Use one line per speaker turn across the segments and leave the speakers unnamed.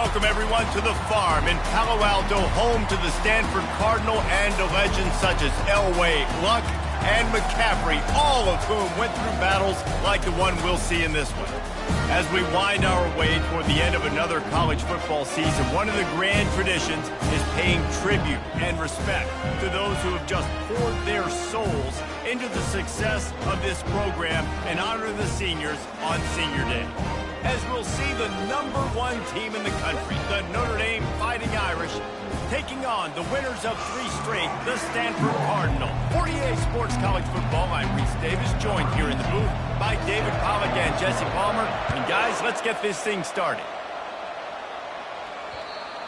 welcome everyone to the farm in Palo Alto, home to the Stanford Cardinal and to legends such as Elway, Luck, and McCaffrey, all of whom went through battles like the one we'll see in this one. As we wind our way toward the end of another college football season, one of the grand traditions is paying tribute and respect to those who have just poured their souls into the success of this program and honor the seniors on Senior Day. As we'll see the #1 team in the country, the Notre Dame Fighting Irish, taking on the winners of 3 straight, the Stanford Cardinal. 48 Sports College Football, I'm Reese Davis, joined here in the booth by David Pollack and Jesse Palmer. And guys, let's get this thing started.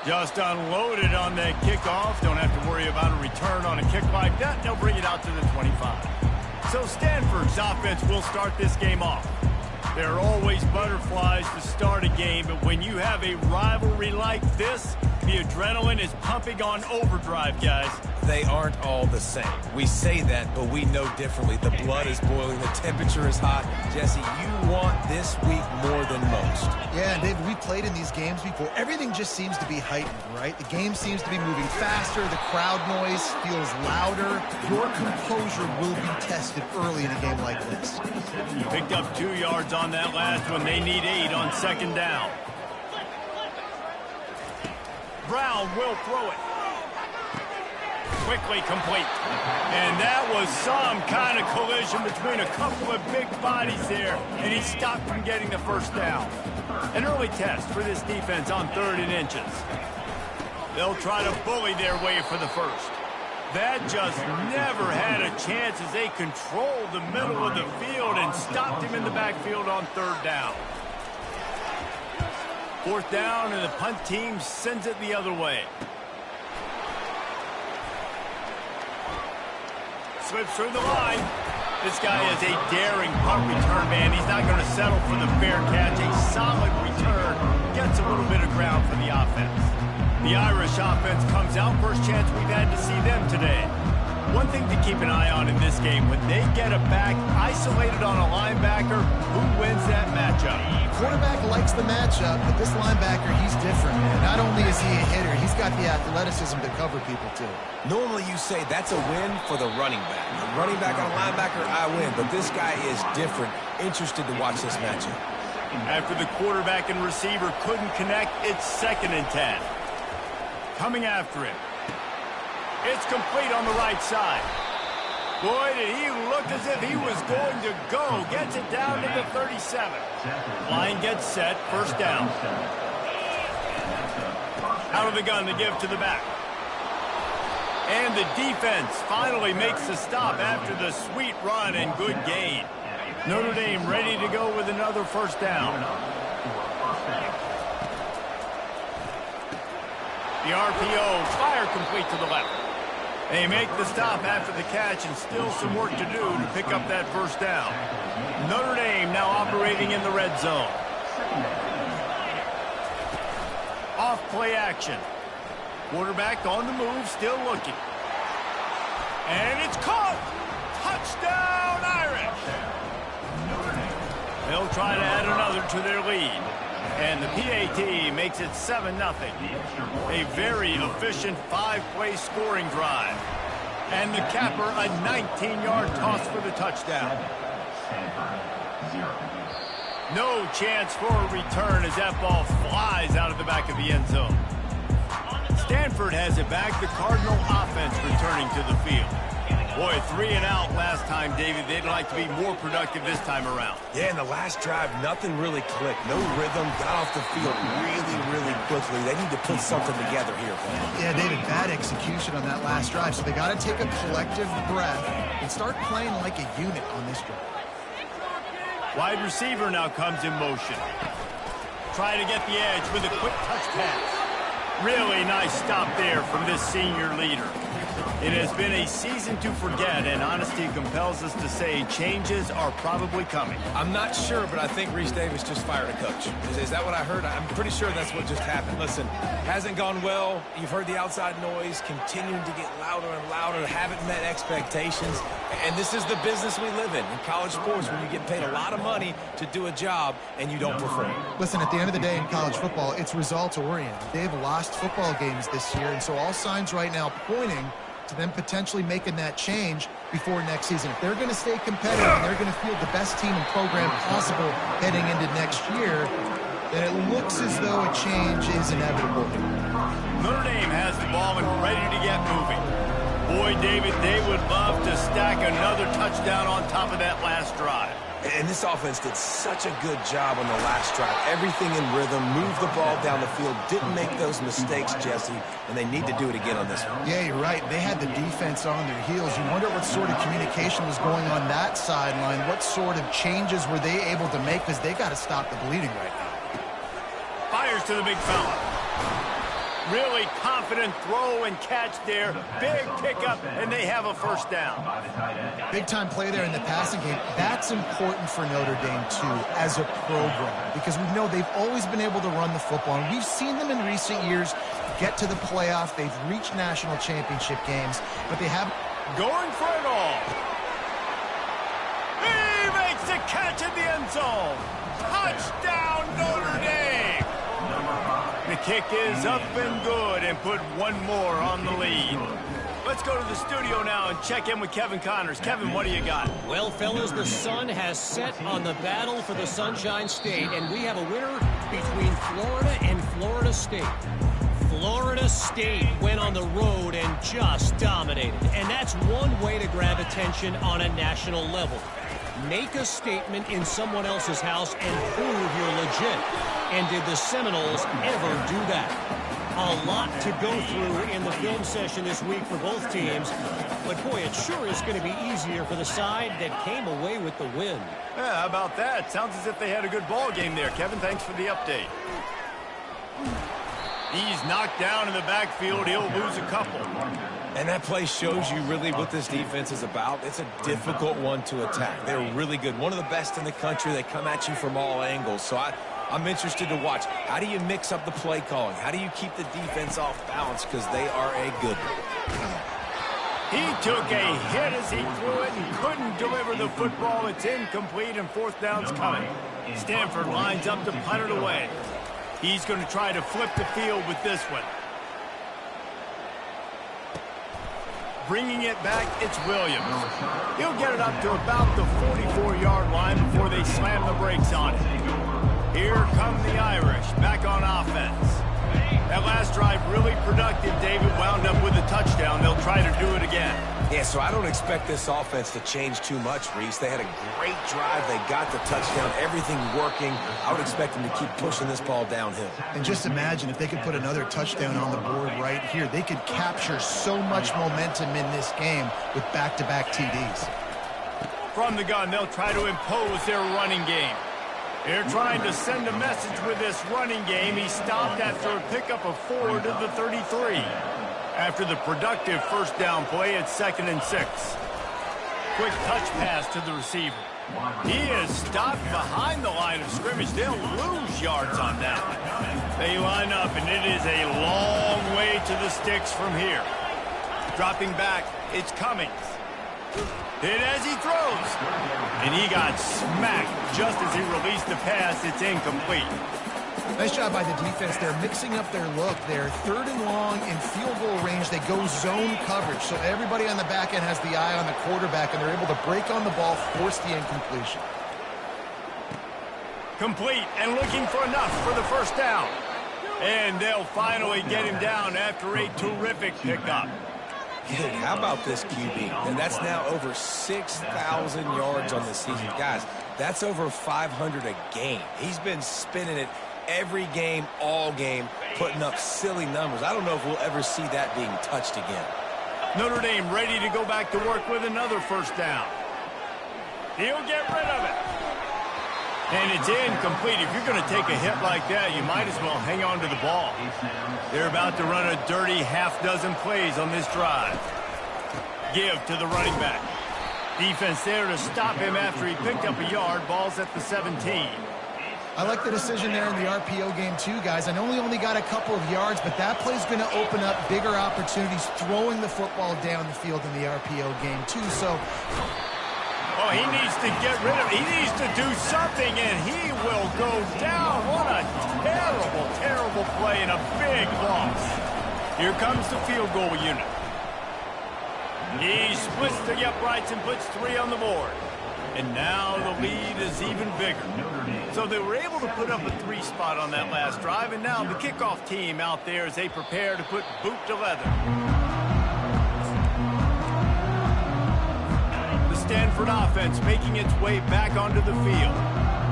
Just unloaded on that kickoff. Don't have to worry about a return on a kick like that. They'll bring it out to the 25. So Stanford's offense will start this game off. There are always butterflies to start a game, but when you have a rivalry like this, the adrenaline is pumping on overdrive, guys.
They aren't all the same. We say that, but we know differently. The blood is boiling. The temperature is hot. Jesse, you want this week more than most.
Yeah, and David, we played in these games before. Everything just seems to be heightened, right? The game seems to be moving faster. The crowd noise feels louder. Your composure will be tested early in a game like this.
Picked up 2 yards on that last one. They need 8 on 2nd down. Brown will throw it. Quickly complete. And that was some kind of collision between a couple of big bodies there, and he stopped from getting the first down. An early test for this defense on 3rd and inches. They'll try to bully their way for the first. That just never had a chance as they controlled the middle of the field and stopped him in the backfield on 3rd down. 4th down, and the punt team sends it the other way. Slips through the line. This guy is a daring punt return man. He's not going to settle for the fair catch. A solid return. Gets a little bit of ground for the offense. The Irish offense comes out. First chance we've had to see them today. One thing to keep an eye on in this game, when they get a back isolated on a linebacker, who wins that matchup?
Quarterback likes the matchup, but this linebacker, he's different, man. Not only is he a hitter, he's got the athleticism to cover people, too.
Normally you say that's a win for the running back. The running back on a linebacker, I win. But this guy is different. Interested to watch this matchup.
After the quarterback and receiver couldn't connect, it's 2nd and 10. Coming after him. It's complete on the right side. Boy, did he look as if he was going to go. Gets it down to the 37. Line gets set. 1st down. Out of the gun to give to the back. And the defense finally makes the stop after the sweet run and good gain. Notre Dame ready to go with another 1st down. The RPO, fire complete to the left. They make the stop after the catch, and still some work to do to pick up that 1st down. Notre Dame now operating in the red zone. Off play action. Quarterback on the move, still looking. And it's caught! Touchdown, Irish! They'll try to add another to their lead. And the PAT makes it 7-0. A very efficient 5-play scoring drive. And the capper, a 19-yard toss for the touchdown. No chance for a return as that ball flies out of the back of the end zone. Stanford has it back. The Cardinal offense returning to the field. Boy, 3 and out last time, David. They'd like to be more productive this time around.
Yeah, in the last drive, nothing really clicked. No rhythm. Got off the field really quickly. They need to put something together here.
Yeah, David, bad execution on that last drive. So they got to take a collective breath and start playing like a unit on this drive.
Wide receiver now comes in motion. Try to get the edge with a quick touch pass. Really nice stop there from this senior leader. It has been a season to forget, and honesty compels us to say changes are probably coming.
I'm not sure, but I think Reese Davis just fired a coach. Is that what I heard? I'm pretty sure that's what just happened. Listen, hasn't gone well. You've heard the outside noise continuing to get louder and louder. Haven't met expectations. And this is the business we live in college sports, when you get paid a lot of money to do a job and you don't perform.
Listen, at the end of the day in college football, it's results-oriented. They've lost football games this year, and so all signs right now pointing to them potentially making that change before next season. If they're going to stay competitive and they're going to field the best team and program possible heading into next year, then it looks as though a change is inevitable.
Notre Dame has the ball and ready to get moving. Boy, David, they would love to stack another touchdown on top of that last drive.
And this offense did such a good job on the last drive. Everything in rhythm, moved the ball down the field, didn't make those mistakes, Jesse, and they need to do it again on this one.
Yeah, you're right. They had the defense on their heels. You wonder what sort of communication was going on that sideline. What sort of changes were they able to make, because they got to stop the bleeding right now.
Fires to the big fella. Really confident throw and catch there. Big pickup, and they have a first down.
Big-time play there in the passing game. That's important for Notre Dame, too, as a program, because we know they've always been able to run the football, and we've seen them in recent years get to the playoff. They've reached national championship games, but they haven't.
Going for it all. He makes the catch in the end zone. Touchdown, Notre Dame. The kick is up and good, and put one more on the lead. Let's go to the studio now and check in with Kevin Connors. Kevin, what do you got?
Well, fellas, the sun has set on the battle for the Sunshine State, and we have a winner between Florida and Florida State. Florida State went on the road and just dominated, and that's one way to grab attention on a national level. Make a statement in someone else's house and prove you're legit. And did the Seminoles ever do that? A lot to go through in the film session this week for both teams. But, boy, it sure is going to be easier for the side that came away with the win.
Yeah, how about that? Sounds as if they had a good ball game there. Kevin, thanks for the update. He's knocked down in the backfield. He'll lose a couple.
And that play shows you really what this defense is about. It's a difficult one to attack. They're really good. One of the best in the country. They come at you from all angles. So I'm interested to watch. How do you mix up the play calling? How do you keep the defense off balance? Because they are a good one.
He took a hit as he threw it and couldn't deliver the football. It's incomplete, and fourth down's coming. Stanford lines up to punt it away. He's going to try to flip the field with this one. Bringing it back, it's Williams. He'll get it up to about the 44-yard line before they slam the brakes on it. Here come the Irish, back on offense. That last drive really productive. David wound up with a touchdown. They'll try to do it again.
Yeah, so I don't expect this offense to change too much, Reese. They had a great drive. They got the touchdown, everything working. I would expect them to keep pushing this ball downhill.
And just imagine if they could put another touchdown on the board right here. They could capture so much momentum in this game with back-to-back TDs.
From the gun, they'll try to impose their running game. They're trying to send a message with this running game. He stopped after a pickup of 4 to the 33. After the productive first down play, it's 2nd and 6. Quick touch pass to the receiver. He is stopped behind the line of scrimmage. They'll lose yards on that. They line up, and it is a long way to the sticks from here. Dropping back, it's Cummings. Hit as he throws. And he got smacked just as he released the pass. It's incomplete.
Nice job by the defense. They're mixing up their look. They're 3rd and long in field goal range. They go zone coverage. So everybody on the back end has the eye on the quarterback, and they're able to break on the ball, force the incompletion.
Complete and looking for enough for the first down. And they'll finally get him down after a terrific pickup.
Dude, how about this QB? And that's now over 6,000 yards on the season. Guys, that's over 500 a game. He's been spinning it every game, all game, putting up silly numbers. I don't know if we'll ever see that being touched again.
Notre Dame ready to go back to work with another first down. He'll get rid of it. And it's incomplete. If you're going to take a hit like that, you might as well hang on to the ball. They're about to run a dirty half-dozen plays on this drive. give to the running back. Defense there to stop him after he picked up a yard. Ball's at the 17.
I like the decision there in the RPO game too, guys. I know he only got a couple of yards, but that play's going to open up bigger opportunities throwing the football down the field in the RPO game too. So,
oh, he needs to get rid of it. He needs to do something, and he will go down. What a terrible, terrible play and a big loss. Here comes the field goal unit. He splits the uprights and puts 3 on the board. And now the lead is even bigger. So they were able to put up a 3 spot on that last drive, and now the kickoff team out there as they prepare to put boot to leather. The Stanford offense making its way back onto the field.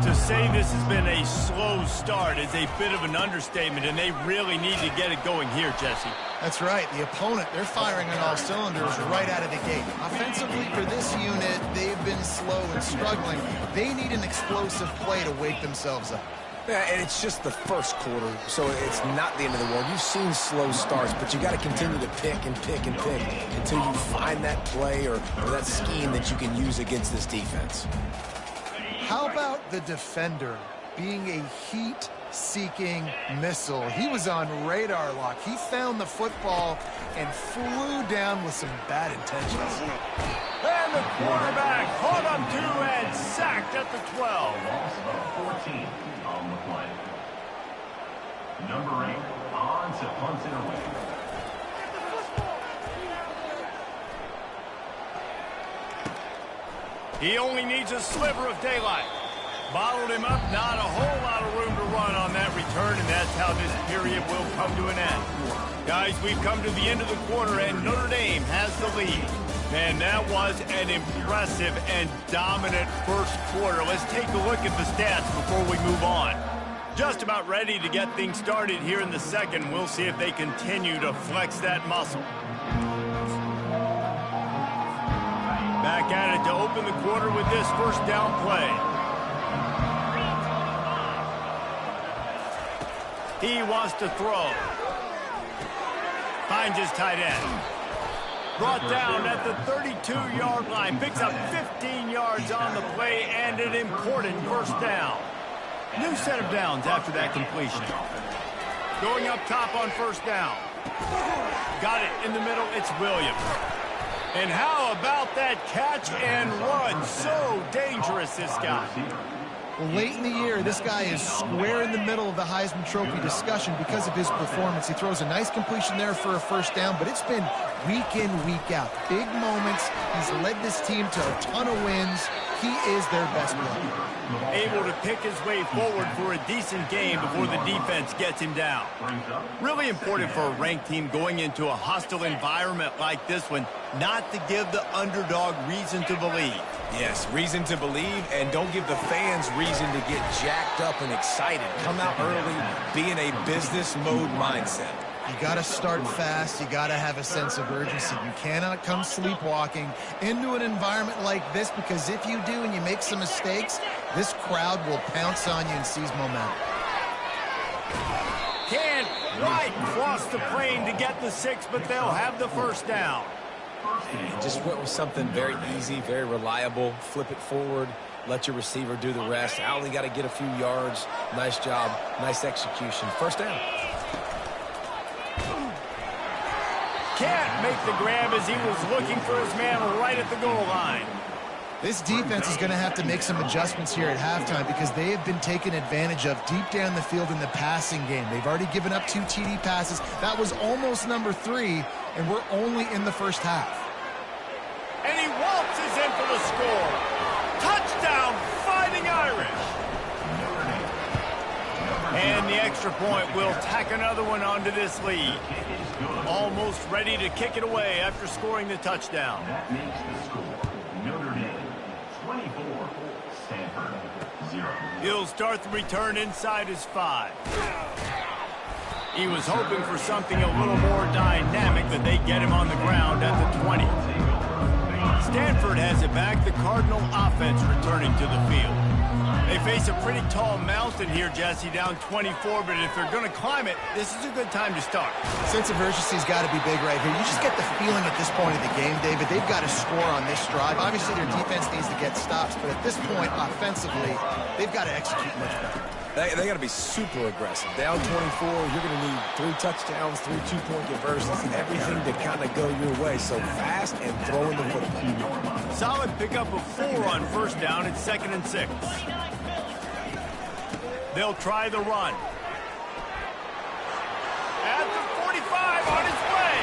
To say this has been a slow start is a bit of an understatement, and they really need to get it going here, Jesse.
that's right. The opponent, they're firing on all cylinders right out of the gate. Offensively for this unit, they've been slow and struggling. They need an explosive play to wake themselves up.
Yeah, and it's just the first quarter, so it's not the end of the world. You've seen slow starts, but you got to continue to pick and pick and pick until you find that play or that scheme that you can use against this defense.
How about the defender being a heat-seeking missile? He was on radar lock. He found the football and flew down with some bad intentions.
And the quarterback caught him 2 and sacked at the 12.
Loss of 14 on the play. Number 8 on to punt it away.
He only needs a sliver of daylight. Bottled him up, not a whole lot of room to run on that return, and that's how this period will come to an end. Guys, we've come to the end of the quarter, and Notre Dame has the lead. Man, that was an impressive and dominant first quarter. Let's take a look at the stats before we move on. Just about ready to get things started here in the second. We'll see if they continue to flex that muscle. Back at it to open the quarter with this first down play. He wants to throw. Finds his tight end. Brought down at the 32-yard line. Picks up 15 yards on the play and an important first down. New set of downs after that completion. Going up top on first down. Got it in the middle. It's Williams. And how about that catch and run? So dangerous, this guy.
Well, late in the year, this guy is square in the middle of the Heisman Trophy discussion because of his performance. He throws a nice completion there for a first down, but it's been week in, week out. Big moments. He's led this team to a ton of wins. He is their best player.
Able to pick his way forward for a decent game before the defense gets him down. Really important for a ranked team going into a hostile environment like this one, not to give the underdog reason to believe.
Yes, reason to believe, and don't give the fans reason to get jacked up and excited. Come out early, be in a business mode mindset.
You got to start fast. You got to have a sense of urgency. You cannot come sleepwalking into an environment like this, because if you do and you make some mistakes, this crowd will pounce on you and seize momentum.
Can't quite cross the plane to get the 6, but they'll have the first down.
Just went with something very easy, very reliable. Flip it forward, let your receiver do the rest. I only got to get a few yards. Nice job, nice execution. First down.
Can't make the grab as he was looking for his man right at the goal line.
This defense is going to have to make some adjustments here at halftime because they have been taken advantage of deep down the field in the passing game. They've already given up 2 TD passes. That was almost number 3, and we're only in the first half.
And he waltzes in for the score. Touchdown, Fighting Irish. And the extra point will tack another one onto this lead. Almost ready to kick it away after scoring the touchdown.
That makes the score Notre Dame 24, Stanford 0.
He'll start the return inside his 5. He was hoping for something a little more dynamic, but they get him on the ground at the 20. Stanford has it back. The Cardinal offense returning to the field. They face a pretty tall mountain here, Jesse, down 24, but if they're going to climb it, this is a good time to start.
Sense of urgency's got to be big right here. You just get the feeling at this point of the game, David, they've got to score on this drive. Obviously, their defense needs to get stops, but at this point, offensively, they've got to execute much better.
They got to be super aggressive. Down 24, you're going to need 3 touchdowns, 3 two-point conversions, everything to kind of go your way. So fast and throwing the football.
Solid pickup of 4 on first down. It's 2nd and 6. They'll try the run. At the 45 on his way.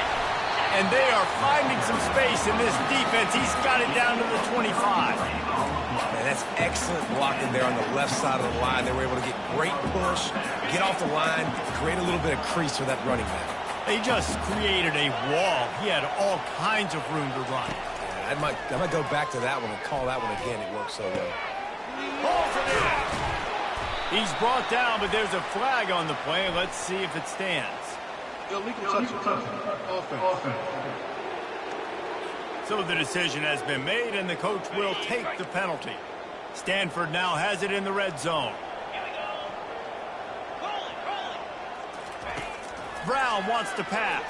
And they are finding some space in this defense. He's got it down to the 25.
Man, that's excellent blocking there on the left side of the line. They were able to get great push, get off the line, create a little bit of crease for that running back.
They just created a wall. He had all kinds of room to run.
Yeah, I might go back to that one and call that one again. It worked so well.
He's brought down, but there's a flag on the play. Let's see if it stands. Offense. So the decision has been made, and the coach will take the penalty. Stanford now has it in the red zone. Brown wants to pass.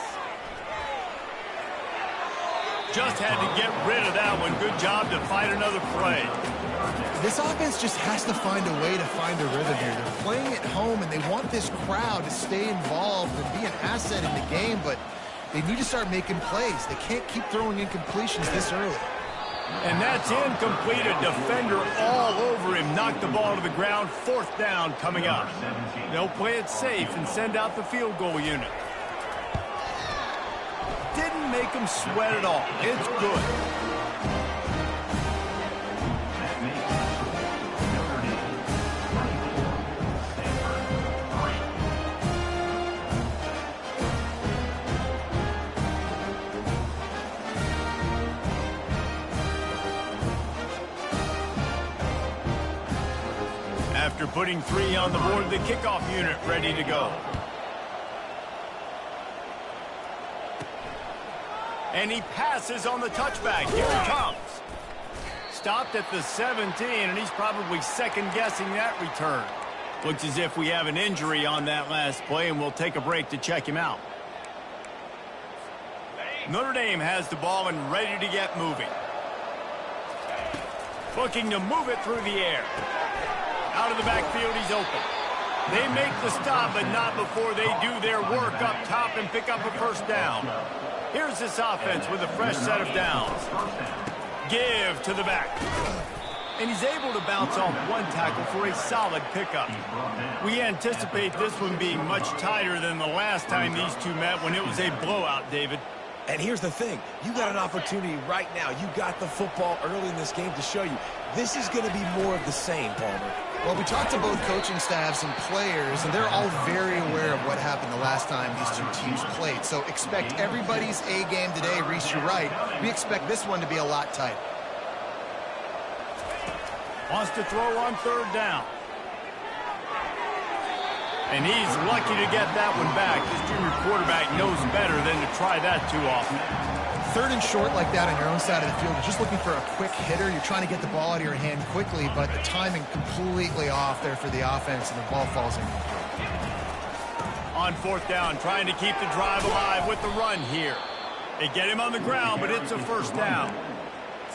Just had to get rid of that one. Good job to fight another play.
This offense just has to find a way to find a rhythm here. They're playing at home, and they want this crowd to stay involved and be an asset in the game, but they need to start making plays. They can't keep throwing incompletions this early.
And that's incomplete. A defender all over him. Knocked the ball to the ground. 4th down coming up. They'll play it safe and send out the field goal unit. Didn't make him sweat at all. It's good. After putting 3 on the board, the kickoff unit ready to go. And he passes on the touchback. Here he comes. Stopped at the 17, and he's probably second-guessing that return. Looks as if we have an injury on that last play, and we'll take a break to check him out. Notre Dame has the ball and ready to get moving. Looking to move it through the air. Out of the backfield, he's open. They make the stop, but not before they do their work up top and pick up a first down. Here's this offense with a fresh set of downs. Give to the back. And he's able to bounce off 1 tackle for a solid pickup. We anticipate this one being much tighter than the last time these two met when it was a blowout, David.
And here's the thing. You got an opportunity right now. You got the football early in this game to show you. This is going to be more of the same, Palmer.
Well, we talked to both coaching staffs and players, and they're all very aware of what happened the last time these two teams played. So expect everybody's A game today. Reese, you're right. We expect this one to be a lot tighter.
Wants to throw on 3rd down. And he's lucky to get that one back. This junior quarterback knows better than to try that too often.
3rd and short like that on your own side of the field, you're just looking for a quick hitter. You're trying to get the ball out of your hand quickly, but the timing completely off there for the offense, and the ball falls in.
On 4th down, trying to keep the drive alive with the run here. They get him on the ground, but it's a first down.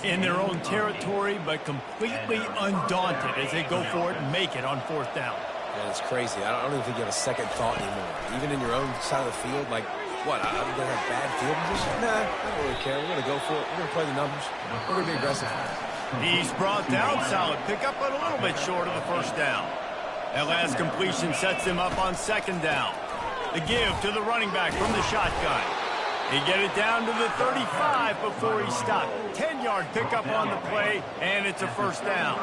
In their own territory, but completely undaunted as they go for it and make it on 4th down.
Man, it's crazy. I don't even think you have a second thought anymore. Even in your own side of the field, like, what, I'm going to have bad field position? Nah, I don't really care. We're going to go for it. We're going to play the numbers. We're going to be aggressive.
He's brought down. Solid pickup, but a little bit short of the first down. That last completion sets him up on 2nd down. The give to the running back from the shotgun. He get it down to the 35 before he stopped. 10-yard pickup on the play, and it's a first down.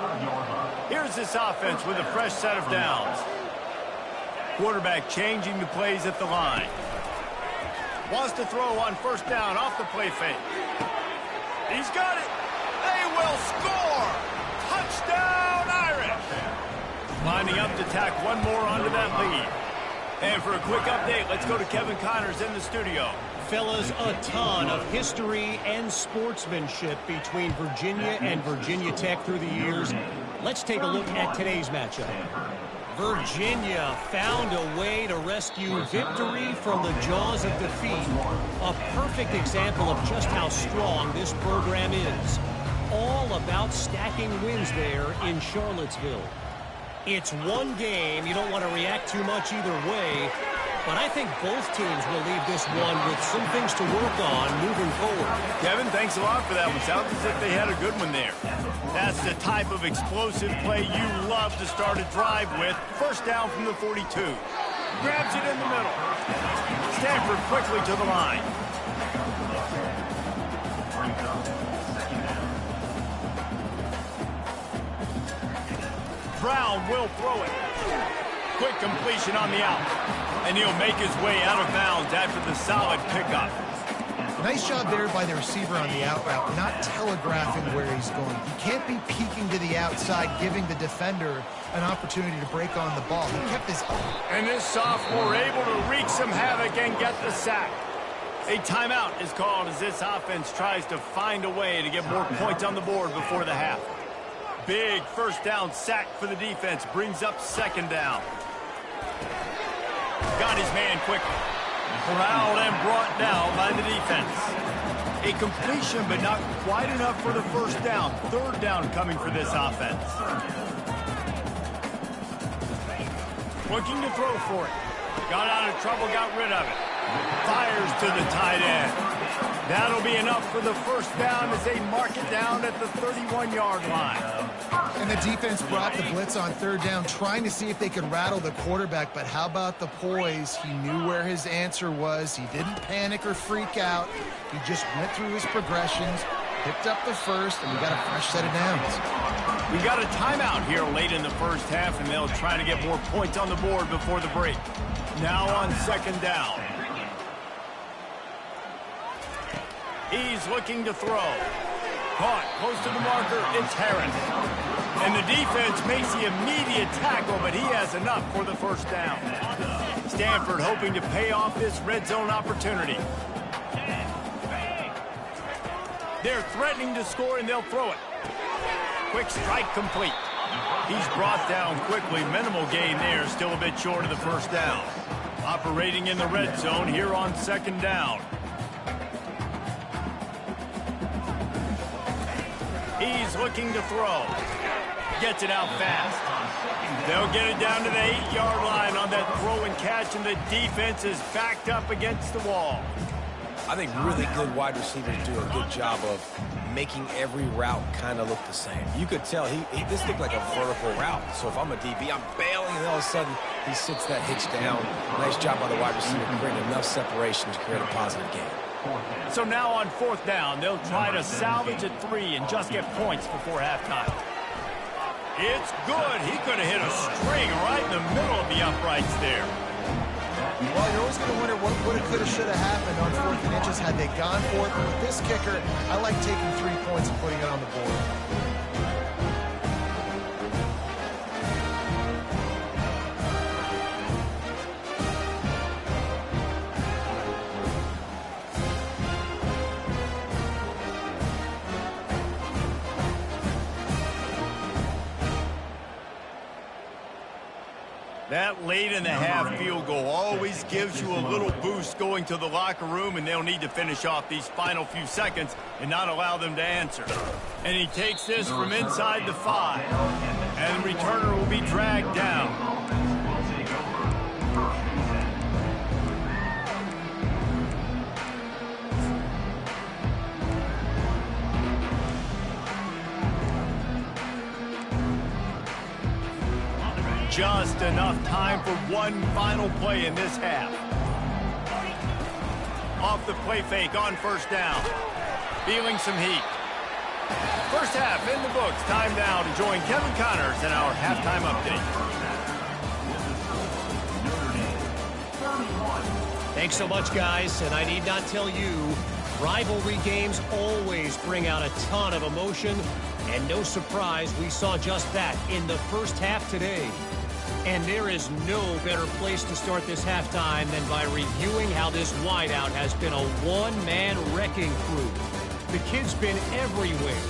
Here's this offense with a fresh set of downs. Quarterback changing the plays at the line. Wants to throw on 1st down off the play fake. He's got it. They will score. Touchdown, Irish. Lining up to tack one more onto that lead. And for a quick update, let's go to Kevin Connors in the studio.
Fellas, a ton of history and sportsmanship between Virginia and Virginia Tech through the years. Let's take a look at today's matchup. Virginia found a way to rescue victory from the jaws of defeat. A perfect example of just how strong this program is. All about stacking wins there in Charlottesville. It's one game. You don't want to react too much either way. But I think both teams will leave this one with some things to work on moving forward.
Kevin, thanks a lot for that one. Sounds as if they had a good one there. That's the type of explosive play you love to start a drive with. First down from the 42. Grabs it in the middle. Stanford quickly to the line. Brown will throw it. Quick completion on the out. And he'll make his way out of bounds after the solid pickup.
Nice job there by the receiver on the out route, not telegraphing where he's going. He can't be peeking to the outside, giving the defender an opportunity to break on the ball. He kept his...
And this sophomore able to wreak some havoc and get the sack. A timeout is called as this offense tries to find a way to get more points on the board before the half. Big first down sack for the defense, brings up second down. Got his man quickly. Corralled and brought down by the defense. A completion, but not quite enough for the first down. Third down coming for this offense. Looking to throw for it. Got out of trouble, got rid of it. Fires to the tight end. That'll be enough for the first down as they mark it down at the 31-yard line.
And the defense brought the blitz on third down, trying to see if they could rattle the quarterback. But how about the poise? He knew where his answer was. He didn't panic or freak out. He just went through his progressions, picked up the first, and we got a fresh set of downs.
We got a timeout here late in the first half, and they'll try to get more points on the board before the break. Now on second down. He's looking to throw. Caught close to the marker. It's Harris. And the defense makes the immediate tackle, but he has enough for the first down. Stanford hoping to pay off this red zone opportunity. They're threatening to score, and they'll throw it. Quick strike complete. He's brought down quickly. Minimal gain there. Still a bit short of the first down. Operating in the red zone here on second down. He's looking to throw. Gets it out fast. They'll get it down to the 8-yard line on that throw and catch, and the defense is backed up against the wall.
I think really good wide receivers do a good job of making every route kind of look the same. You could tell this looked like a vertical route. So if I'm a DB, I'm bailing, and all of a sudden he sits that hitch down. Nice job by the wide receiver creating enough separation to create a positive gain.
So now on fourth down, they'll try to salvage at 3 and just get points before halftime. It's good. He could have hit a string right in the middle of the uprights there.
Well, you're always going to wonder what would have, could have, should have happened on 4th and inches had they gone for it. But with this kicker, I like taking 3 points and putting it on the board.
That late in the half field goal always gives you a little boost going to the locker room, and they'll need to finish off these final few seconds and not allow them to answer. And he takes this from inside the 5, and the returner will be dragged down. Just enough time for one final play in this half. Off the play fake on first down. Feeling some heat. First half in the books. Time now to join Kevin Connors in our halftime update.
Thanks so much, guys. And I need not tell you, rivalry games always bring out a ton of emotion. And no surprise, we saw just that in the first half today. And there is no better place to start this halftime than by reviewing how this wideout has been a one-man wrecking crew. The kid's been everywhere.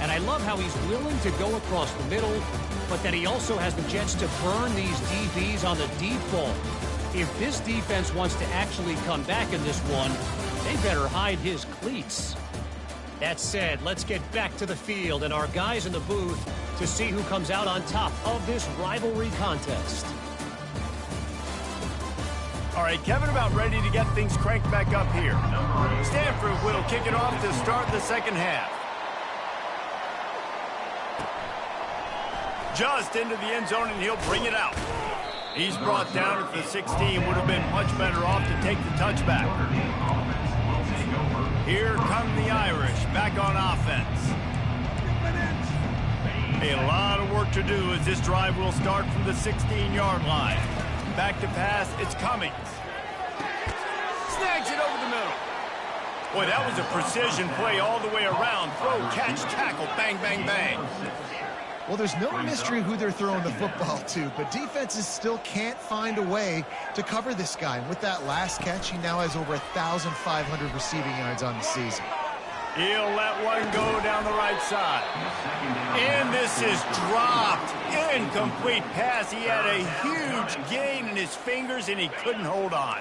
And I love how he's willing to go across the middle, but that he also has the jets to burn these DBs on the deep ball. If this defense wants to actually come back in this one, they better hide his cleats. That said, let's get back to the field and our guys in the booth to see who comes out on top of this rivalry contest.
All right, Kevin about ready to get things cranked back up here. Stanford will kick it off to start the second half. Just into the end zone, and he'll bring it out. He's brought down at the 16. Would have been much better off to take the touchback. Here come the Irish back on offense. A lot of work to do as this drive will start from the 16-yard line. Back to pass, it's Cummings. Snags it over the middle. Boy, that was a precision play all the way around. Throw, catch, tackle, bang, bang, bang.
Well, there's no mystery who they're throwing the football to, but defenses still can't find a way to cover this guy. And with that last catch, he now has over 1,500 receiving yards on the season.
He'll let one go down the right side. And this is dropped. Incomplete pass. He had a huge gain in his fingers, and he couldn't hold on.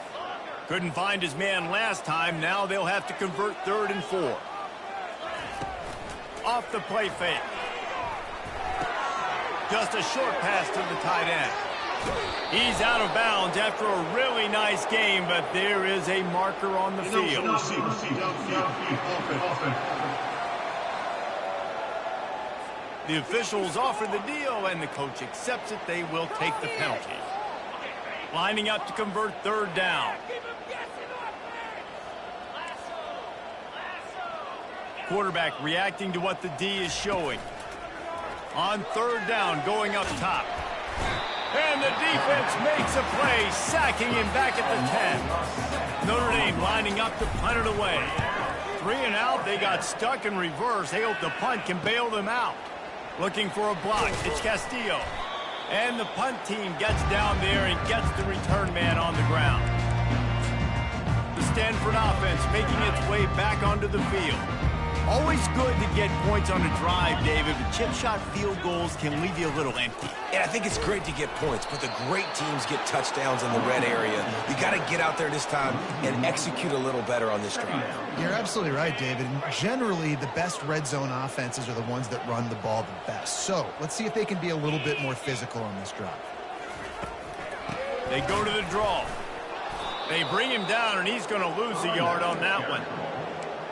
Couldn't find his man last time. Now they'll have to convert 3rd and 4. Off the play fake. Just a short pass to the tight end. He's out of bounds after a really nice game, but there is a marker on the field. The officials offer the deal, and the coach accepts it. They will take the penalty. Lining up to convert 3rd down. Quarterback reacting to what the D is showing. On 3rd down, going up top. And the defense makes a play, sacking him back at the 10. Notre Dame lining up to punt it away. 3 and out, they got stuck in reverse. They hope the punt can bail them out. Looking for a block, it's Castillo. And the punt team gets down there and gets the return man on the ground. The Stanford offense making its way back onto the field. Always good to get points on a drive, David, but chip shot field goals can leave you a little empty.
And I think it's great to get points, but the great teams get touchdowns in the red area. You got to get out there this time and execute a little better on this drive.
You're absolutely right, David. And generally, the best red zone offenses are the ones that run the ball the best. So let's see if they can be a little bit more physical on this drive.
They go to the draw. They bring him down, and he's going to lose a yard on that one.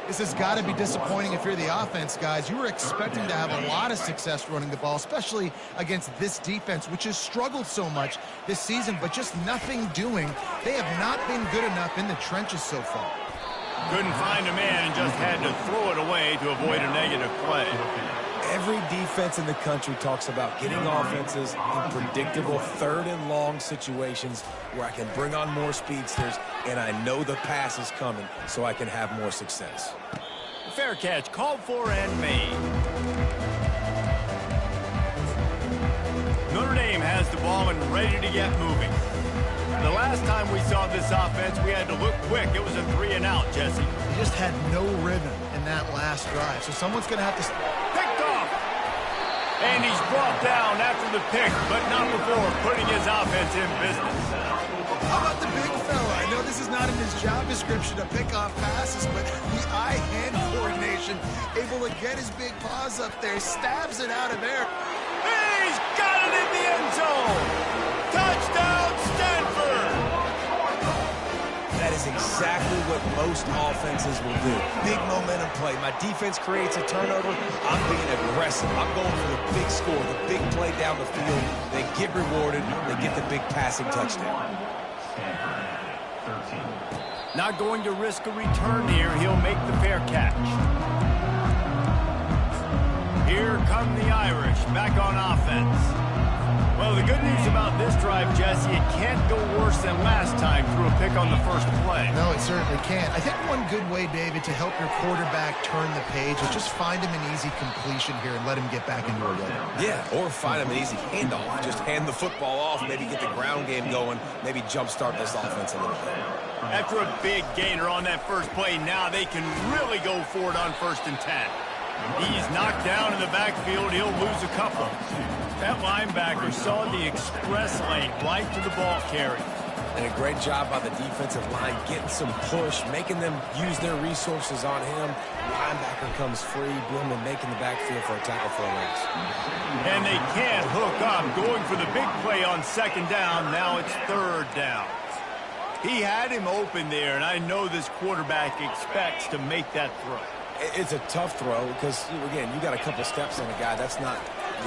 This has got to be disappointing if you're the offense, guys. You were expecting to have a lot of success running the ball, especially against this defense, which has struggled so much this season, but just nothing doing. They have not been good enough in the trenches so far.
Couldn't find a man and just had to throw it away to avoid a negative play.
Every defense in the country talks about getting offenses in predictable 3rd and long situations where I can bring on more speedsters and I know the pass is coming so I can have more success.
Fair catch called for and made. Notre Dame has the ball and ready to get moving. The last time we saw this offense, we had to look quick. It was a 3 and out, Jesse.
They just had no rhythm in that last drive, so someone's going to have to...
Picked off! And he's brought down after the pick, but not before putting his offense in business.
How about the big fella? I know this is not in his job description to pick off passes, but the eye-hand coordination, able to get his big paws up there, stabs it out of there.
He's got it in the end zone! Touchdown, Stanford!
That is exactly what most offenses will do. Big momentum play. My defense creates a turnover. I'm being aggressive. I'm going for the big score, the big play down the field. They get rewarded. They get the big passing touchdown.
Not going to risk a return here. He'll make the fair catch. Here come the Irish back on offense. Well, the good news about this drive, Jesse, it can't go worse than last time through a pick on the first play.
No, it certainly can't. I think one good way, David, to help your quarterback turn the page is just find him an easy completion here and let him get back into a rhythm.
Yeah, or find him an easy handoff. Just hand the football off, maybe get the ground game going, maybe jumpstart this offense a little bit.
After a big gainer on that first play, now they can really go for it on 1st and 10. He's knocked down in the backfield. He'll lose a couple. That linebacker saw the express lane right to the ball carrier.
And a great job by the defensive line getting some push, making them use their resources on him. Linebacker comes free, boom, and making the backfield for a tackle for a loss.
And they can't hook up. Going for the big play on 2nd down. Now it's 3rd down. He had him open there, and I know this quarterback expects to make that throw.
It's a tough throw because, again, you got a couple steps on a guy. That's not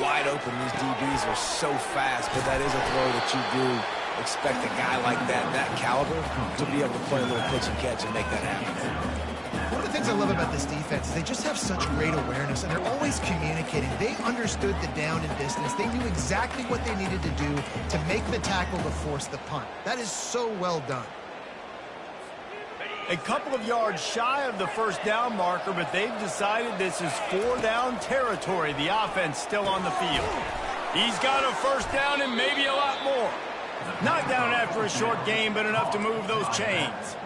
wide open. These DBs are so fast, but that is a throw that you do expect a guy like that caliber, to be able to play a little pitch and catch and make that happen.
One of the things I love about this defense is they just have such great awareness, and they're always communicating. They understood the down and distance. They knew exactly what they needed to do to make the tackle to force the punt. That is so well done.
A couple of yards shy of the 1st down marker, but they've decided this is 4 down territory. The offense still on the field. He's got a 1st down and maybe a lot more. Not down after a short game, but enough to move those chains.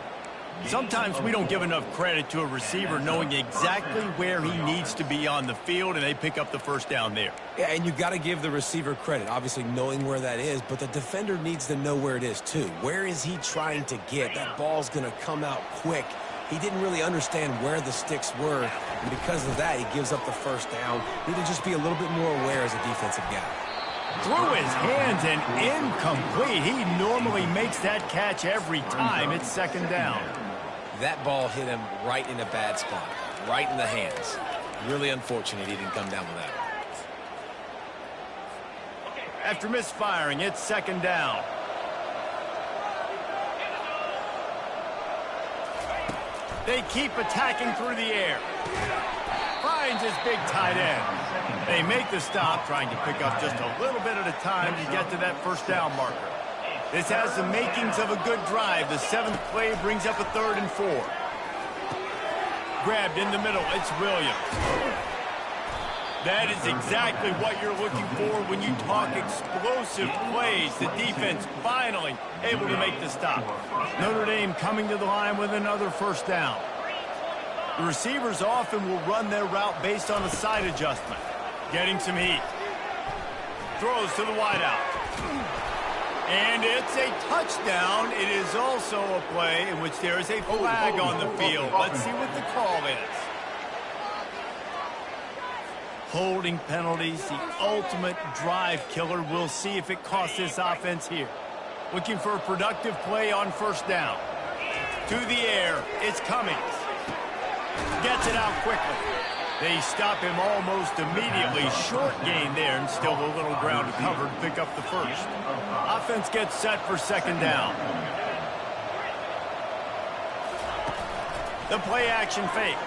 Sometimes we don't give enough credit to a receiver knowing exactly where he needs to be on the field, and they pick up the 1st down there.
Yeah, and you got to give the receiver credit, obviously knowing where that is, but the defender needs to know where it is too. Where is he trying to get? That ball's going to come out quick. He didn't really understand where the sticks were, and because of that, he gives up the 1st down. Need to just be a little bit more aware as a defensive guy.
Through his hands and incomplete. He normally makes that catch every time. It's 2nd down.
That ball hit him right in a bad spot, right in the hands. Really unfortunate he didn't come down with that.
After misfiring, it's 2nd down. They keep attacking through the air. Finds his big tight end. They make the stop, trying to pick up just a little bit at a time to get to that 1st down marker. This has the makings of a good drive. The 7th play brings up a 3rd and 4. Grabbed in the middle, it's Williams. That is exactly what you're looking for when you talk explosive plays. The defense finally able to make the stop. Notre Dame coming to the line with another 1st down. The receivers often will run their route based on a side adjustment. Getting some heat. Throws to the wideout. And it's a touchdown. It is also a play in which there is a flag on the field. Let's see what the call is. Holding penalties, the ultimate drive killer. We'll see if it costs this offense here. Looking for a productive play on 1st down. To the air, it's Cummings. Gets it out quickly. They stop him almost immediately. Short gain there, and still a little ground to cover to pick up the 1st. Offense gets set for 2nd down. The play action fake.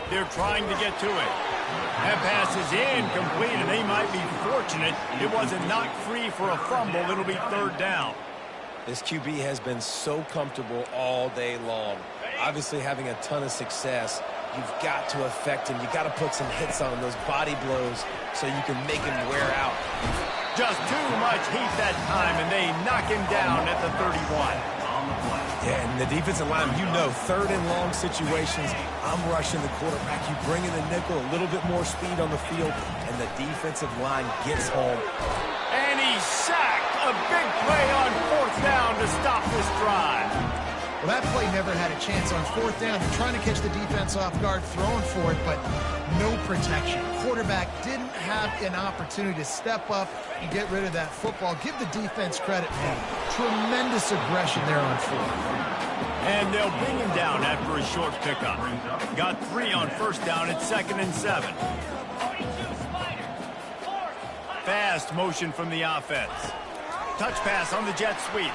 They're trying to get to it. That pass is incomplete, and they might be fortunate it wasn't knocked free for a fumble. It'll be 3rd down.
This QB has been so comfortable all day long. Obviously having a ton of success. You've got to affect him. You've got to put some hits on him, those body blows, so you can make him wear out.
Just too much heat that time, and they knock him down at the 31.
Yeah, and the defensive line, you know, 3rd and long situations, I'm rushing the quarterback. You bring in the nickel, a little bit more speed on the field, and the defensive line gets home.
And he's sacked. A big play on 4th down to stop this drive.
Well, that play never had a chance on 4th down. They're trying to catch the defense off guard, throwing for it, but no protection. Quarterback didn't have an opportunity to step up and get rid of that football. Give the defense credit, man. Tremendous aggression there on 4th.
And they'll bring him down after a short pickup. Got 3 on 1st down at 2nd and 7. Fast motion from the offense. Touch pass on the jet sweep.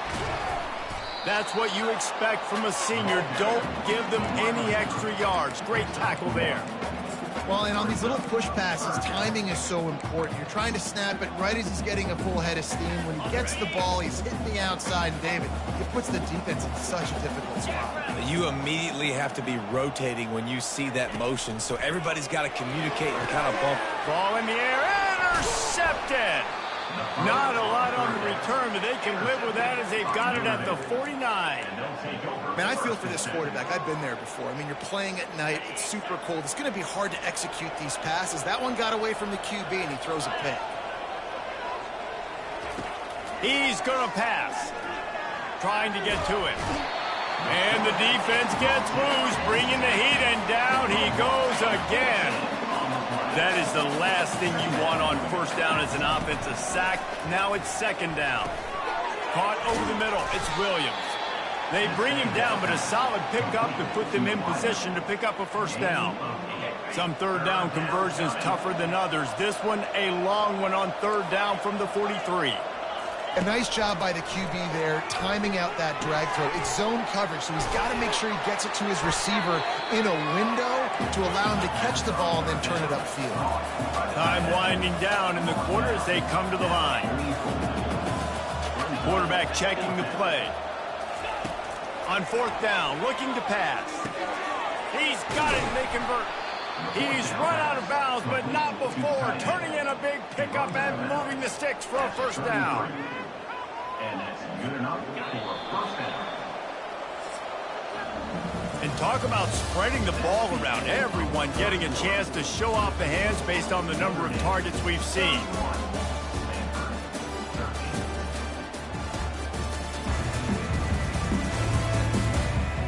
That's what you expect from a senior. Don't give them any extra yards. Great tackle there.
Well, and on these little push passes, timing is so important. You're trying to snap it right as he's getting a full head of steam. When he gets the ball, he's hitting the outside, and David, it puts the defense in such a difficult spot.
You immediately have to be rotating when you see that motion, so everybody's got to communicate and kind of bump.
Ball in the air, intercepted. Not a lot on the return, but they can live with that as they've got it at the 49.
Man, I feel for this quarterback. I've been there before. I mean, you're playing at night. It's super cold. It's going to be hard to execute these passes. That one got away from the QB, and he throws a pick.
He's going to pass. Trying to get to it. And the defense gets loose, bringing the heat, and down he goes again. That is the last thing you want on first down as an offensive sack. Now it's second down. Caught over the middle. It's Williams. They bring him down, but a solid pickup to put them in position to pick up a first down. Some third down conversions tougher than others. This one, a long one on third down from the 43.
A nice job by the QB there, timing out that drag throw. It's zone coverage, so he's got to make sure he gets it to his receiver in a window to allow him to catch the ball and then turn it upfield.
Time winding down in the quarter as they come to the line. Quarterback checking the play. On fourth down, looking to pass. He's got it, and they convert. He's run out of bounds, but not before. Turning in a big pickup and moving the sticks for a first down.
And that's good enough for first down.
And talk about spreading the ball around. Everyone getting a chance to show off the hands based on the number of targets we've seen.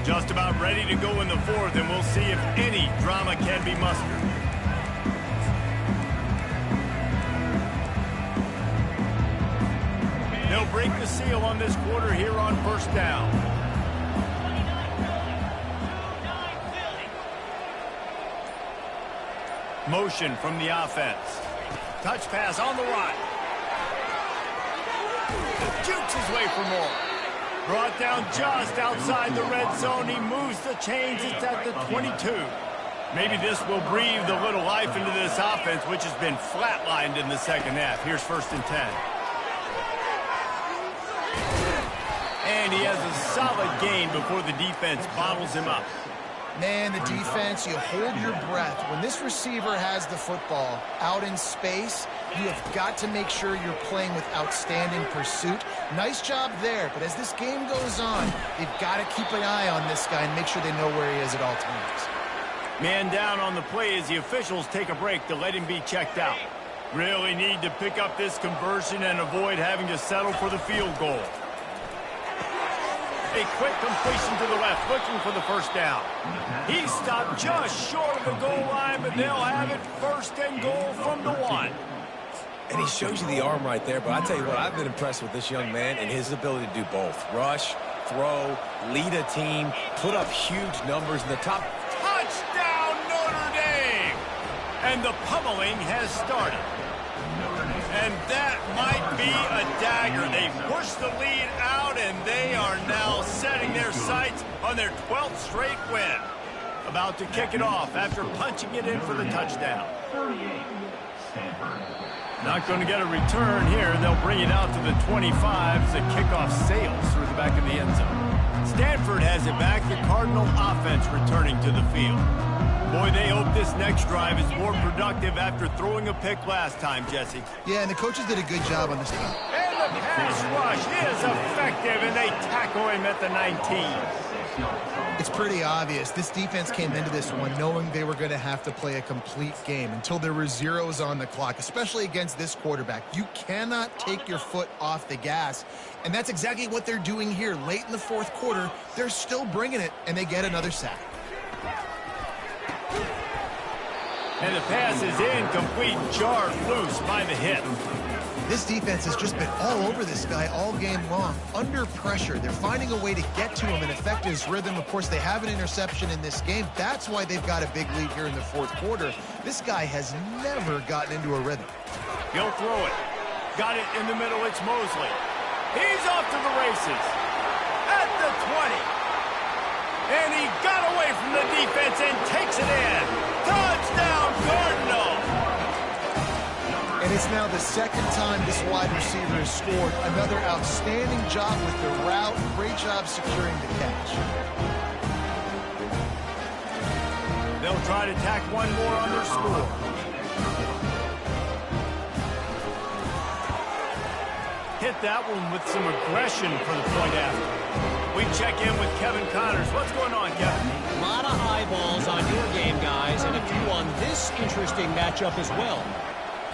Just about ready to go in the fourth, and we'll see if any drama can be mustered. They'll break the seal on this quarter here on first down. Motion from the offense. Touch pass on the run. Jukes his way for more. Brought down just outside the red zone. He moves the chains. It's at the 22. Maybe this will breathe a little life into this offense, which has been flatlined in the second half. Here's first and 10. And he has a solid gain before the defense bottles him up.
Man, the defense, you hold your breath. When this receiver has the football out in space, you have got to make sure you're playing with outstanding pursuit. Nice job there, but as this game goes on, they've got to keep an eye on this guy and make sure they know where he is at all times.
Man down on the play as the officials take a break to let him be checked out. Really need to pick up this conversion and avoid having to settle for the field goal. A quick completion to the left, looking for the first down. He stopped just short of the goal line, but they'll have it first and goal from the 1.
And he shows you the arm right there, but I tell you what, I've been impressed with this young man and his ability to do both. Rush, throw, lead a team, put up huge numbers in the top.
Touchdown, Notre Dame! And the pummeling has started. And that might be a dagger. They push the lead out, and they are now setting their sights on their 12th straight win. About to kick it off after punching it in for the touchdown.
38, Stanford.
Not going to get a return here. They'll bring it out to the 25 as the kickoff sails through the back of the end zone. Stanford has it back. The Cardinal offense returning to the field. Boy, they hope this next drive is more productive after throwing a pick last time, Jesse.
Yeah, and the coaches did a good job on this one.
And the pass rush is effective, and they tackle him at the 19.
It's pretty obvious. This defense came into this one knowing they were going to have to play a complete game until there were zeros on the clock, especially against this quarterback. You cannot take your foot off the gas, and that's exactly what they're doing here. Late in the fourth quarter, they're still bringing it, and they get another sack.
And the pass is incomplete, jarred loose by the hit.
This defense has just been all over this guy all game long. Under pressure, they're finding a way to get to him and affect his rhythm. Of course, they have an interception in this game. That's why they've got a big lead here in the fourth quarter. This guy has never gotten into a rhythm.
He'll throw it. Got it in the middle. It's Mosley. He's off to the races. At the 20. And he got away from the defense and takes it in. Touchdown, Cardinal!
And it's now the second time this wide receiver has scored. Another outstanding job with the route. Great job securing the catch.
They'll try to tack one more on their score. Hit that one with some aggression for the point after. We check in with Kevin Connors. What's going on, Kevin?
A lot of eyeballs on your game, guys, and a few on this interesting matchup as well.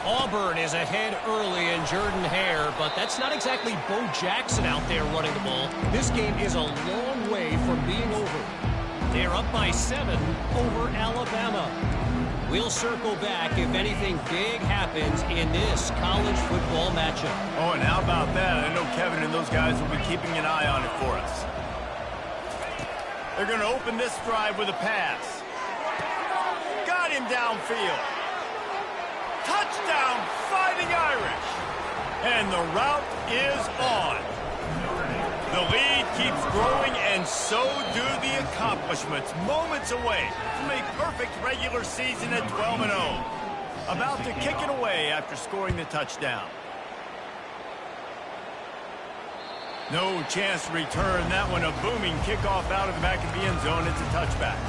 Auburn is ahead early in Jordan Hare, but that's not exactly Bo Jackson out there running the ball. This game is a long way from being over. They're up by 7 over Alabama. We'll circle back if anything big happens in this college football matchup.
Oh, and how about that? I know Kevin and those guys will be keeping an eye on it for us. They're going to open this drive with a pass. Got him downfield. Touchdown, Fighting Irish. And the route is on. The lead keeps growing, and so do the accomplishments. Moments away from a perfect regular season at 12-0. About to kick it away after scoring the touchdown. No chance to return that one. A booming kickoff out of the back of the end zone. It's a touchback.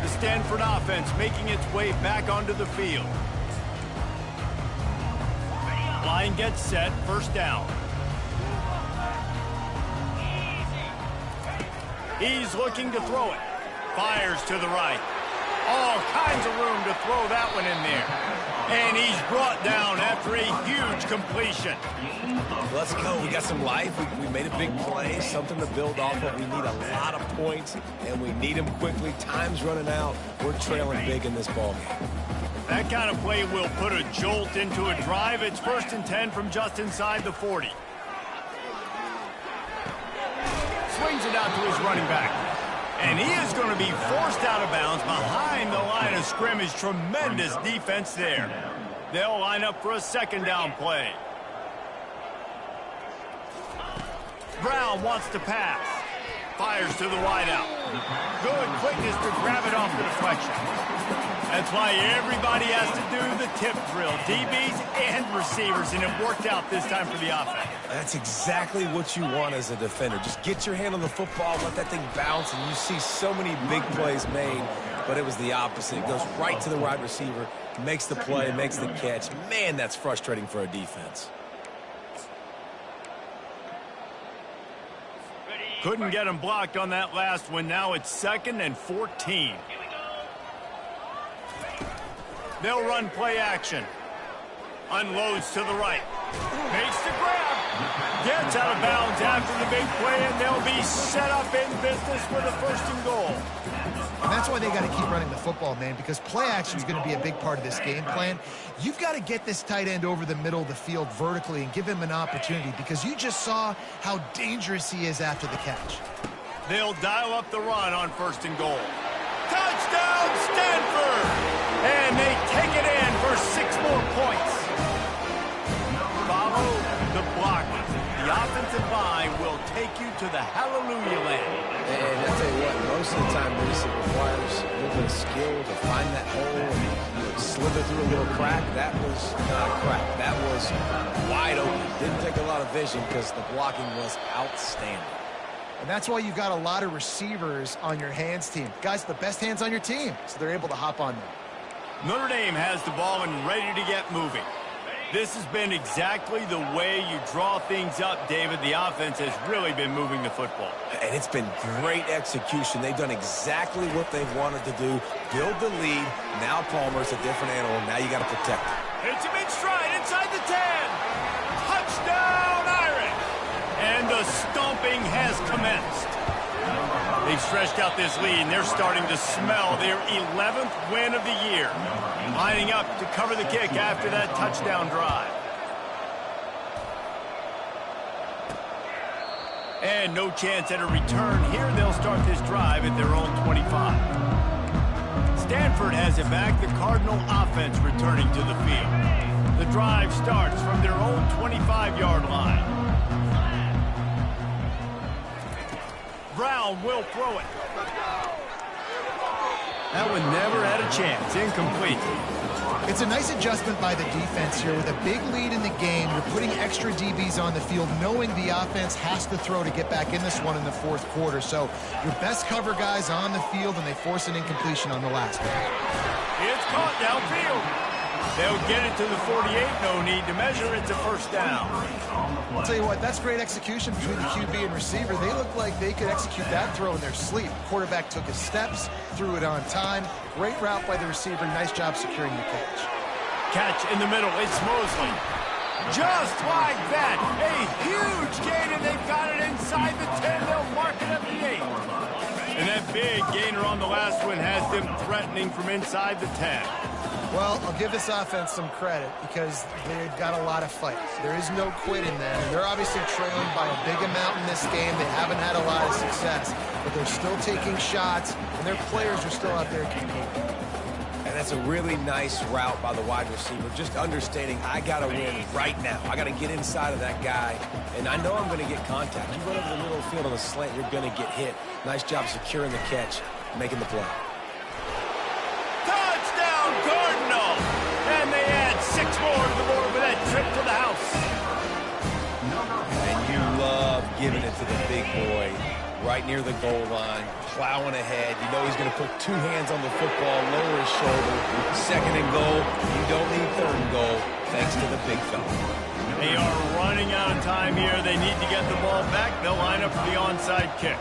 The Stanford offense making its way back onto the field. Line gets set, first down. He's looking to throw it. Fires to the right. All kinds of room to throw that one in there. And he's brought down after a huge completion.
Let's go. We got some life. We made a big play, something to build off of. We need a lot of points, and we need them quickly. Time's running out. We're trailing big in this ballgame.
That kind of play will put a jolt into a drive. It's 1st and 10 from just inside the 40. Swings it out to his running back. And he is going to be forced out of bounds behind the line of scrimmage. Tremendous defense there. They'll line up for a second down play. Brown wants to pass. Fires to the wideout. Good quickness to grab it off the deflection. That's why everybody has to do the tip drill. DBs and receivers, and it worked out this time for the offense.
That's exactly what you want as a defender. Just get your hand on the football, let that thing bounce, and you see so many big plays made, but it was the opposite. It goes right to the wide receiver, makes the play, makes the catch. Man, that's frustrating for a defense.
Couldn't get him blocked on that last one. Now it's 2nd and 14. They'll run play action. Unloads to the right. Makes the grab. Gets out of bounds after the big play, and they'll be set up in business with a 1st and goal.
And that's why they got to keep running the football, man, because play action is going to be a big part of this game plan. You've got to get this tight end over the middle of the field vertically and give him an opportunity, because you just saw how dangerous he is after the catch.
They'll dial up the run on 1st and goal. Touchdown, Stanford! And they take it in for 6 more points. Follow the block. The offensive line will take you to the hallelujah land.
And I tell you what, most of the time, Reese, it requires a little bit of skill to find that hole and slither through a little crack. That was not a crack. That was wide open. Didn't take a lot of vision because the blocking was outstanding.
And that's why you've got a lot of receivers on your hands team. Guys, the best hands on your team, so they're able to hop on them.
Notre Dame has the ball and ready to get moving. This has been exactly the way you draw things up, David. The offense has really been moving the football.
And it's been great execution. They've done exactly what they've wanted to do. Build the lead. Now Palmer's a different animal. Now you got to protect him.
Hits him in stride inside the 10. Touchdown, Irish. And the stomping has commenced. They've stretched out this lead, and they're starting to smell their 11th win of the year. Lining up to cover the kick after that touchdown drive. And no chance at a return here. They'll start this drive at their own 25. Stanford has it back. The Cardinal offense returning to the field. The drive starts from their own 25-yard line. Brown will throw it. That one never had a chance. Incomplete.
It's a nice adjustment by the defense here. With a big lead in the game, you're putting extra DBs on the field, knowing the offense has to throw to get back in this one in the fourth quarter. So your best cover guys on the field, and they force an incompletion on the last one.
It's caught downfield. They'll get it to the 48. No need to measure. It's a first down.
I'll tell you what, that's great execution between the QB and receiver. They look like they could execute that throw in their sleep. Quarterback took his steps, threw it on time. Great route by the receiver. Nice job securing the catch.
Catch in the middle. It's Mosley. Just like that. A huge gain, and they've got it inside the 10. They'll mark it at the 8. And that big gainer on the last one has them threatening from inside the 10.
Well, I'll give this offense some credit because they've got a lot of fight. There is no quit in them. They're obviously trailing by a big amount in this game. They haven't had a lot of success, but they're still taking shots, and their players are still out there competing.
And that's a really nice route by the wide receiver, just understanding I got to win right now. I got to get inside of that guy, and I know I'm going to get contact. You run over the middle of the field on a slant, you're going to get hit. Nice job securing the catch, making the play.
Cardinal, and they add 6 more to the board with that trip to the house.
And you love giving it to the big boy right near the goal line, plowing ahead. You know he's going to put 2 hands on the football, lower his shoulder. Second and goal. You don't need third and goal, thanks to the big fella.
They are running out of time here. They need to get the ball back. They'll line up for the onside kick.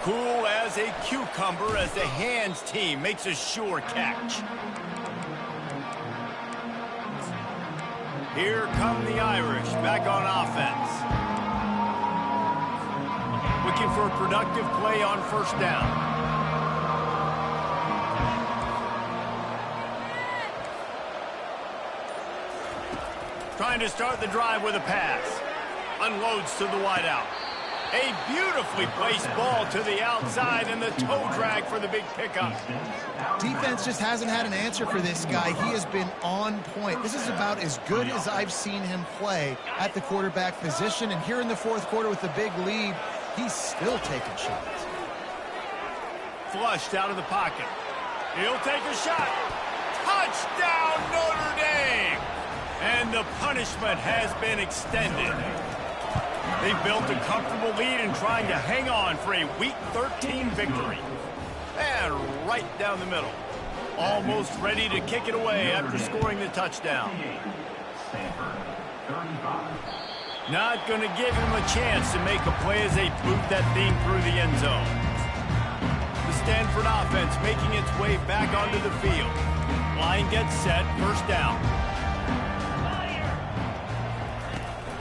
Cool as a cucumber as the hands team makes a sure catch. Here come the Irish back on offense. Looking for a productive play on first down. Trying to start the drive with a pass. Unloads to the wideout. A beautifully placed ball to the outside, and the toe drag for the big pickup.
Defense just hasn't had an answer for this guy. He has been on point. This is about as good as I've seen him play at the quarterback position. And here in the fourth quarter with the big lead, he's still taking shots.
Flushed out of the pocket. He'll take a shot. Touchdown, Notre Dame! And the punishment has been extended. They've built a comfortable lead and trying to hang on for a Week 13 victory. And right down the middle. Almost ready to kick it away after scoring the touchdown. Not going to give him a chance to make a play as they boot that thing through the end zone. The Stanford offense making its way back onto the field. Line gets set, first down.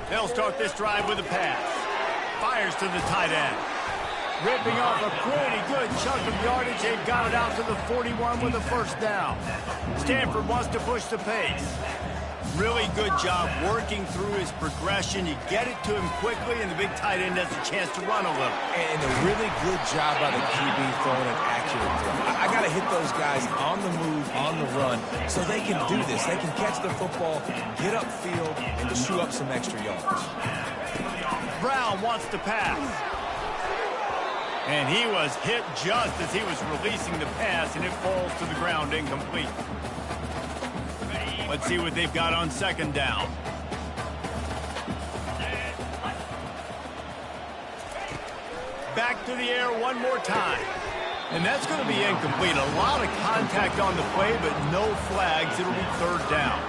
They'll start this drive with a pass. Fires to the tight end. Ripping off a pretty good chunk of yardage. They've got it out to the 41 with a first down. Stanford wants to push the pace. Really good job working through his progression. You get it to him quickly, and the big tight end has a chance to run a little.
And a really good job by the QB throwing an accurate throw. I got to hit those guys on the move, on the run, so they can do this. They can catch the football, get upfield, and chew up some extra yards.
Brown wants to pass. And he was hit just as he was releasing the pass, and it falls to the ground incomplete. Let's see what they've got on second down. Back to the air one more time. And that's going to be incomplete. A lot of contact on the play, but no flags. It'll be third down.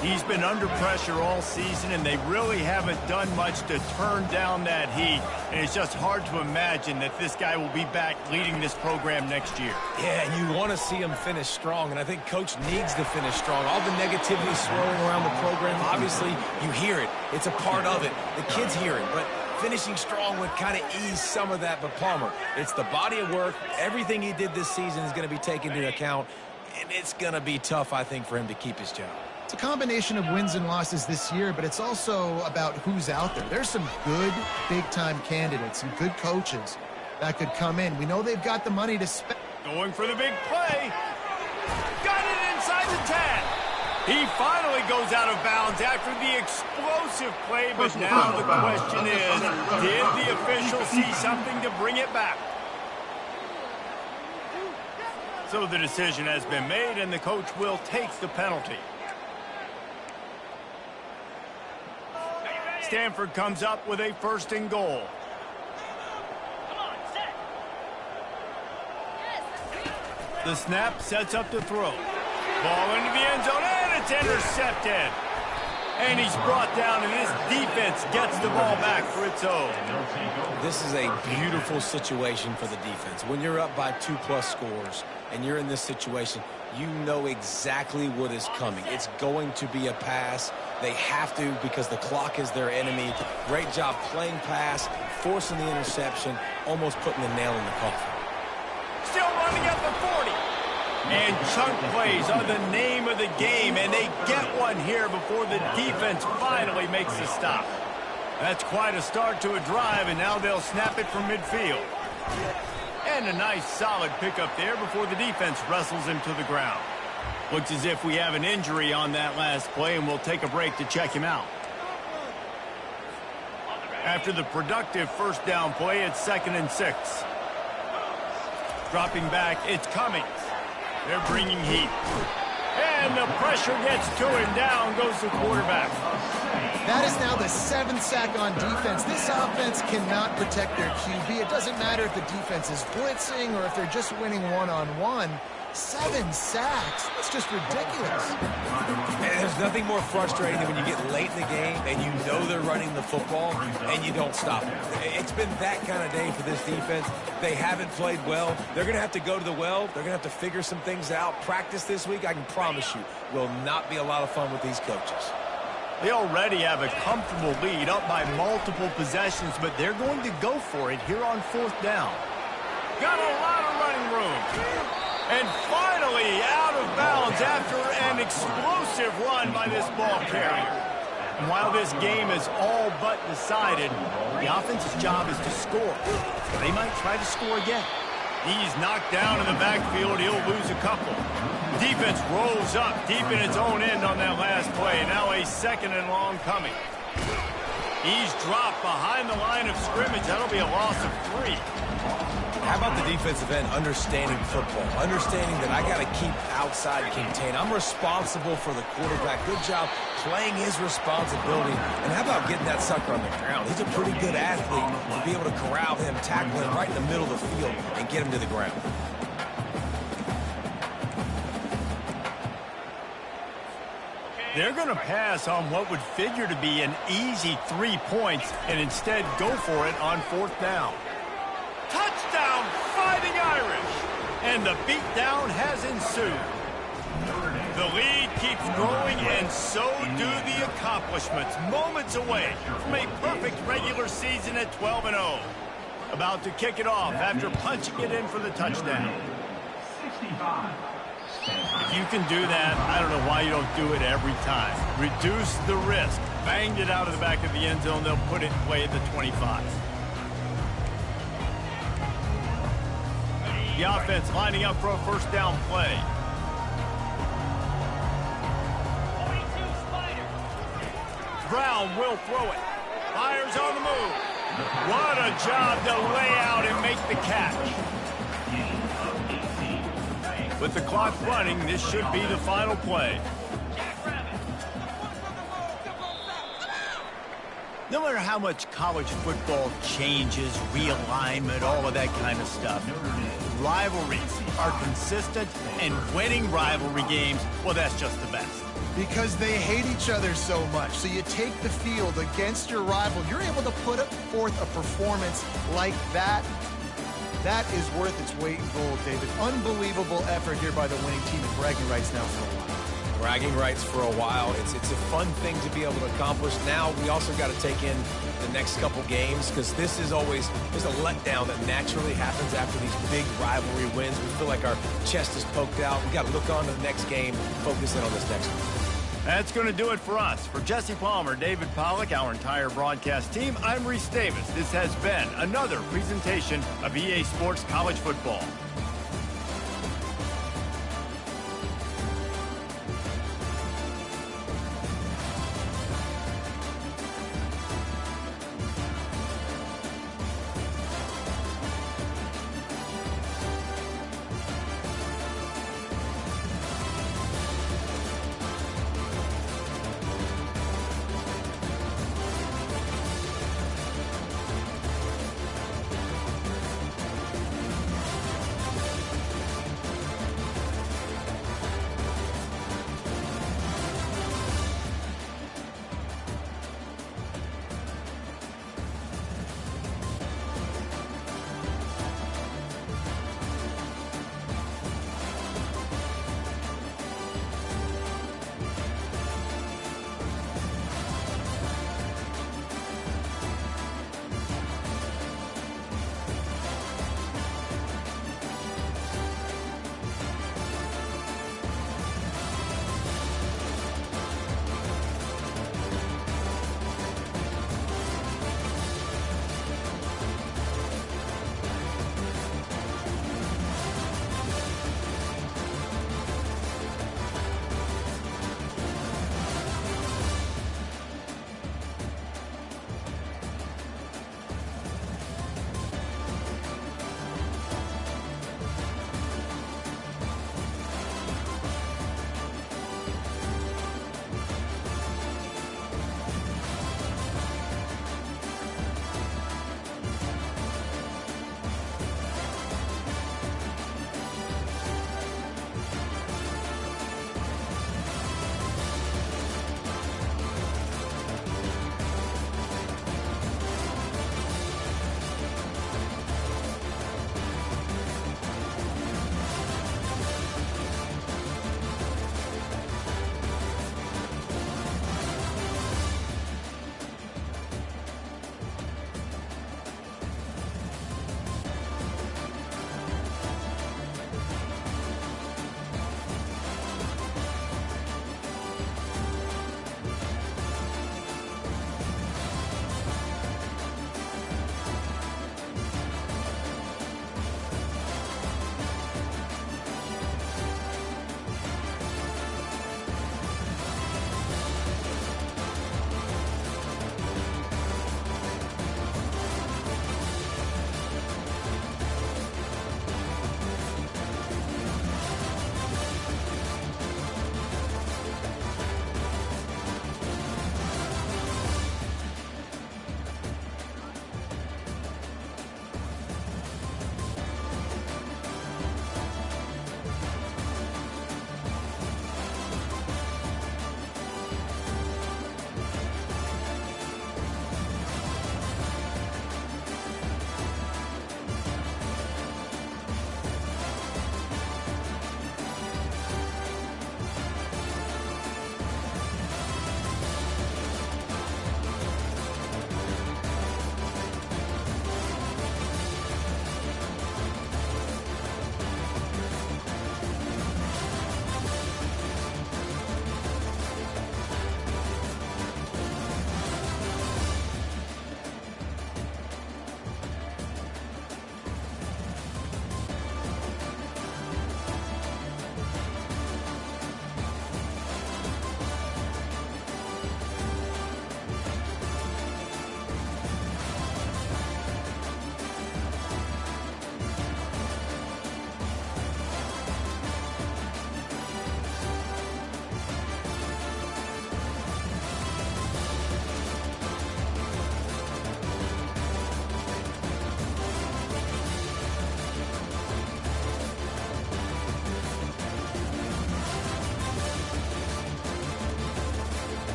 He's been under pressure all season, and they really haven't done much to turn down that heat. And it's just hard to imagine that this guy will be back leading this program next year.
Yeah, and you want to see him finish strong, and I think Coach needs to finish strong. All the negativity swirling around the program, obviously, you hear it. It's a part of it. The kids hear it, but finishing strong would kind of ease some of that. But Palmer, it's the body of work. Everything he did this season is going to be taken into account, and it's going to be tough, I think, for him to keep his job.
It's a combination of wins and losses this year, but it's also about who's out there. There's some good big-time candidates, some good coaches that could come in. We know they've got the money to spend.
Going for the big play. Got it inside the 10. He finally goes out of bounds after the explosive play, but now the question is, did the official see something to bring it back? So the decision has been made, and the coach will take the penalty. Stanford comes up with a 1st and goal. The snap sets up to throw. Ball into the end zone, and it's intercepted. And he's brought down, and this defense gets the ball back for its own.
This is a beautiful situation for the defense. When you're up by 2+ scores and you're in this situation, you know exactly what is coming. It's going to be a pass. They have to because the clock is their enemy. Great job playing pass, forcing the interception, almost putting the nail in the coffin.
Still running at the 40. And chunk plays are the name of the game, and they get one here before the defense finally makes the stop. That's quite a start to a drive, and now they'll snap it from midfield. And a nice solid pickup there before the defense wrestles him to the ground. Looks as if we have an injury on that last play, and we'll take a break to check him out. After the productive 1st down play, it's 2nd and 6. Dropping back, it's Cummings. They're bringing heat. And the pressure gets to him. Down goes the quarterback.
That is now the 7th sack on defense. This offense cannot protect their QB. It doesn't matter if the defense is blitzing or if they're just winning one-on-one. 7 sacks. That's just ridiculous.
And there's nothing more frustrating than when you get late in the game and you know they're running the football and you don't stop them. It's been that kind of day for this defense. They haven't played well. They're going to have to go to the well. They're going to have to figure some things out. Practice this week, I can promise you, will not be a lot of fun with these coaches.
They already have a comfortable lead up by multiple possessions, but they're going to go for it here on 4th down. Got a lot of running room. And finally out of bounds after an explosive run by this ball carrier. And while this game is all but decided, the offense's job is to score. They might try to score again. He's knocked down in the backfield. He'll lose a couple. Defense rolls up deep in its own end on that last play. Now a 2nd and long coming. He's dropped behind the line of scrimmage. That'll be a loss of 3.
How about the defensive end understanding football, understanding that I got to keep outside contained. I'm responsible for the quarterback. Good job playing his responsibility. And how about getting that sucker on the ground? He's a pretty good athlete to be able to corral him, tackle him right in the middle of the field, and get him to the ground.
They're going to pass on what would figure to be an easy 3 points and instead go for it on 4th down. Touchdown, Fighting Irish! And the beatdown has ensued. The lead keeps growing, and so do the accomplishments. Moments away from a perfect regular season at 12-0. About to kick it off after punching it in for the touchdown.
65.
If you can do that, I don't know why you don't do it every time. Reduce the risk. Banged it out of the back of the end zone. They'll put it in play at the 25. The offense lining up for a 1st down play. Brown will throw it. Fires on the move. What a job to lay out and make the catch. With the clock running, this should be the final play. No matter how much college football changes, realignment, all of that kind of stuff, rivalries are consistent, and winning rivalry games, well, that's just the best.
Because they hate each other so much. So you take the field against your rival. You're able to put forth a performance like that. That is worth its weight in gold, David. Unbelievable effort here by the winning team, and bragging rights now for a while.
Bragging rights for a while. It's a fun thing to be able to accomplish. Now we also got to take in the next couple games, because this is always, there's a letdown that naturally happens after these big rivalry wins. We feel like our chest is poked out. We got to look on to the next game, focus in on this next one.
That's going to do it for us. For Jesse Palmer, David Pollack, our entire broadcast team, I'm Reese Davis. This has been another presentation of EA Sports College Football.